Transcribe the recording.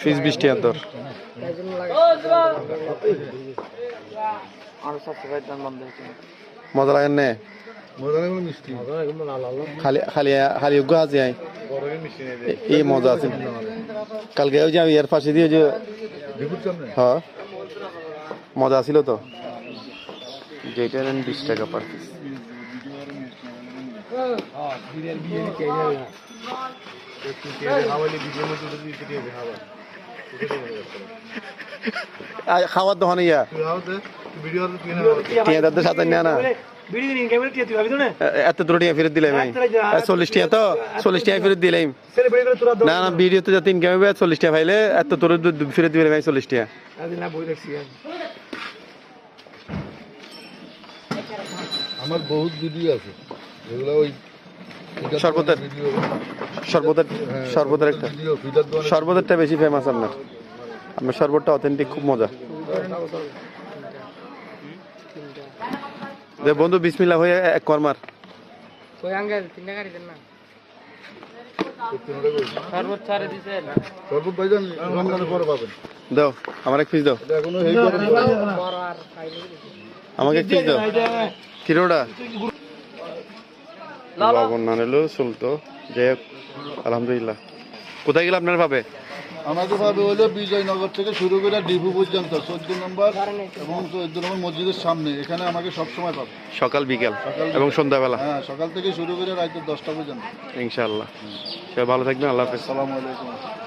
ফিজ 20 টাকা তোর মজা লাগে না খালি খালি খালি আছে এই মজা আছে কালকে ওই যে আমি এর পাশে দিয়ে যে হ্যাঁ মজা ছিল তো যেটা নেন 20 টাকা পার পিস খাওয়ার দোকানে ইয়া দাদের সাথে না এত দূর টিয়া ফেরত দিলাম 40 টাকা তো 40 টাকা ফেরত দিলাম না না ভিডিওতে যাতে ইনকাম হবে 40 টাকা পাইলে এত দূর ফেরত দিলাম 40 টাকা আমার বহুত ভিডিও আছে যেগুলো ওই শরবতের একটা শরবতেরটা বেশি ফেমাস আপনার শরবতটা অথেন্টিক খুব মজা বন্ধু বিসমিল্লাহ হয়ে এক কর্মার দাও আমার এক পিস দাও আমাকে এক পিস দাও কিরোটা লবণ না নিলেও চলতো যাই হোক আলহামদুলিল্লাহ কোথায় গেলে আপনার ভাবে আমাদের ভাবে হলো বিজয়নগর থেকে শুরু করে ডিপু পর্যন্ত 14 নম্বর এবং 14 নম্বর মসজিদের সামনে এখানে আমাকে সব সময় পাবে সকাল বিকাল এবং সন্ধ্যাবেলা হ্যাঁ সকাল থেকে শুরু করে রাত 10টা পর্যন্ত ইনশাআল্লাহ সবাই ভালো থাকবেন আল্লাহ হাফেজ আসসালামু আলাইকুম